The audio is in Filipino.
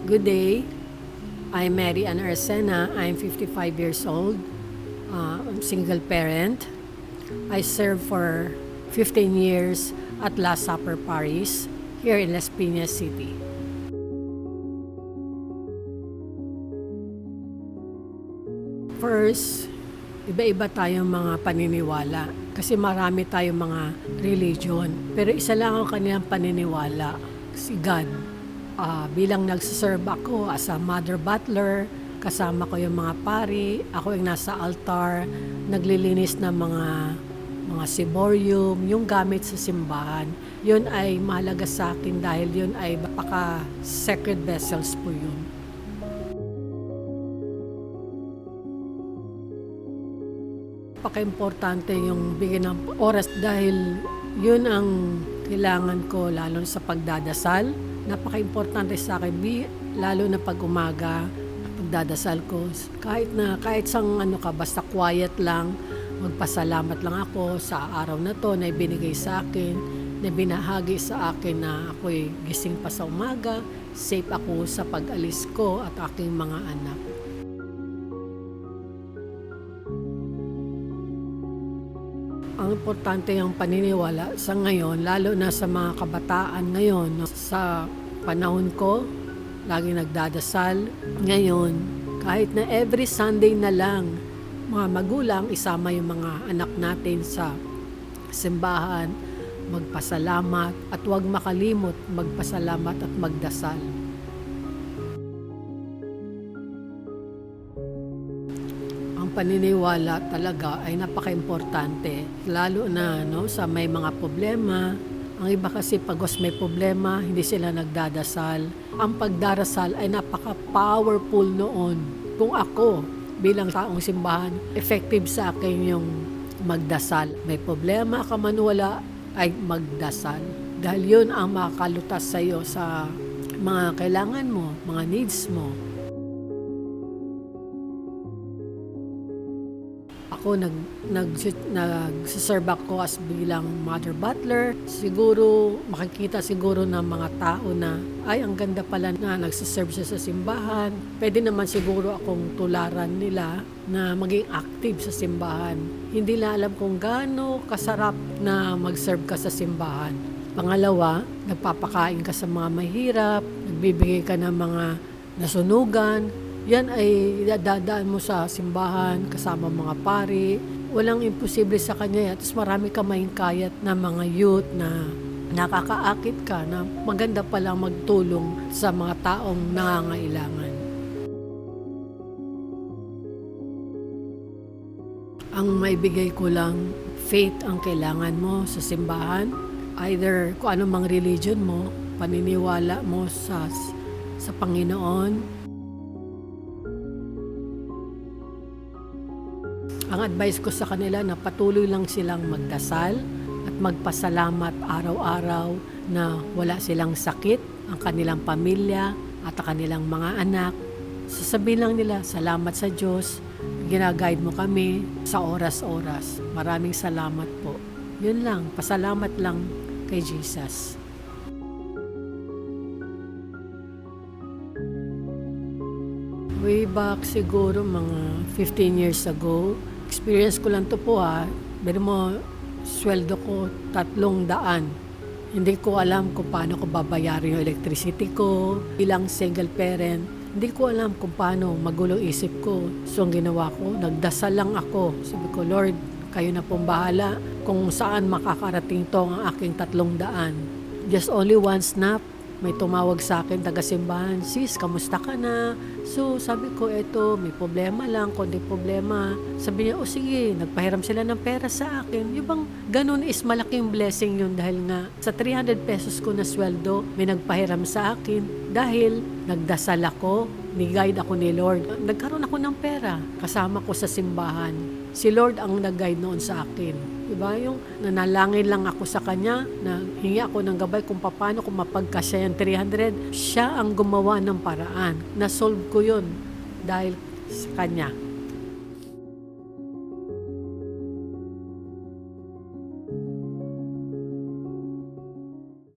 Good day. I'm Mary Ann Arcena. I'm 55 years old. I'm single parent. I served for 15 years at Last Supper Parish here in Las Piñas City. First, iba-iba tayong mga paniniwala kasi marami tayong mga religion. Pero isa lang ang kanilang paniniwala, si God. Bilang nagsiserve ako as a mother butler, kasama ko yung mga pari, ako yung nasa altar, naglilinis ng mga ciborium, yung gamit sa simbahan. Yun ay mahalaga sa akin dahil yun ay baka sacred vessels po yun. Napaka-importante yung bigyan ng oras dahil yun ang kailangan ko lalo sa pagdadasal. Napaka-importante sa akin, lalo na pag umaga, pagdadasal ko. Kahit sang basta quiet lang, magpasalamat lang ako sa araw na to na ibinigay sa akin, na binahagi sa akin na ako'y gising pa sa umaga, safe ako sa pag-alis ko at aking mga anak. Ang importante yung paniniwala sa ngayon, lalo na sa mga kabataan ngayon. Sa panahon ko, lagi nagdadasal. Ngayon, kahit na every Sunday na lang, mga magulang, isama yung mga anak natin sa simbahan, magpasalamat at huwag makalimot magpasalamat at magdasal. Ang paniniwala talaga ay napaka-importante, lalo na sa may mga problema. Ang iba kasi pag may problema, hindi sila nagdadasal. Ang pagdarasal ay napaka-powerful noon. Kung ako bilang taong simbahan, effective sa akin yung magdasal. May problema ka man wala, ay magdasal. Dahil yun ang makakalutas sa iyo sa mga kailangan mo, mga needs mo. Ako nagsiserve ako as bilang mother butler. Siguro makikita ng mga tao na ay ang ganda pala na nagsiserve siya sa simbahan. Pwede naman siguro akong tularan nila na maging active sa simbahan. Hindi na alam kung gaano kasarap na mag-serve ka sa simbahan. Pangalawa, nagpapakain ka sa mga mahirap, nagbibigay ka ng mga nasunugan. Yan ay dadaan mo sa simbahan kasama mga pari. Walang imposible sa kanya. At marami ka mahingkayat na mga youth na nakakaakit ka na maganda palang magtulong sa mga taong nangangailangan. Ang maibigay ko lang, faith ang kailangan mo sa simbahan. Either kung ano mang religion mo, paniniwala mo sa Panginoon. Ang advice ko sa kanila na patuloy lang silang magdasal at magpasalamat araw-araw na wala silang sakit, ang kanilang pamilya at ang kanilang mga anak. Sasabihin lang nila, salamat sa Diyos, ginaguide mo kami sa oras-oras. Maraming salamat po. Yun lang, pasalamat lang kay Jesus. Way back siguro mga 15 years ago, experience ko lang to po pero sweldo ko 300. Hindi ko alam kung paano ko babayaran yung electricity ko. Bilang single parent, hindi ko alam kung paano, magulong isip ko. So ang ginawa ko, nagdasal lang ako. Sabi ko, Lord, kayo na pong bahala kung saan makakarating to ang aking 300. Just only one snap, may tumawag sa akin, taga-simbahan, sis, kamusta ka na? So, sabi ko, eto, may problema lang, kundi problema. Sabi niya, sige, nagpahiram sila ng pera sa akin. Yung bang ganun is malaking blessing yun dahil nga sa 300 pesos ko na sweldo, may nagpahiram sa akin dahil nagdasal ako, ni-guide ako ni Lord. Nagkaroon ako ng pera, kasama ko sa simbahan. Si Lord ang nag-guide noon sa akin. Diba? Yung nanalangin lang ako sa Kanya, na hingi ako ng gabay kung paano kung mapagkasya yung 300. Siya ang gumawa ng paraan. Na-solve ko yun dahil sa Kanya.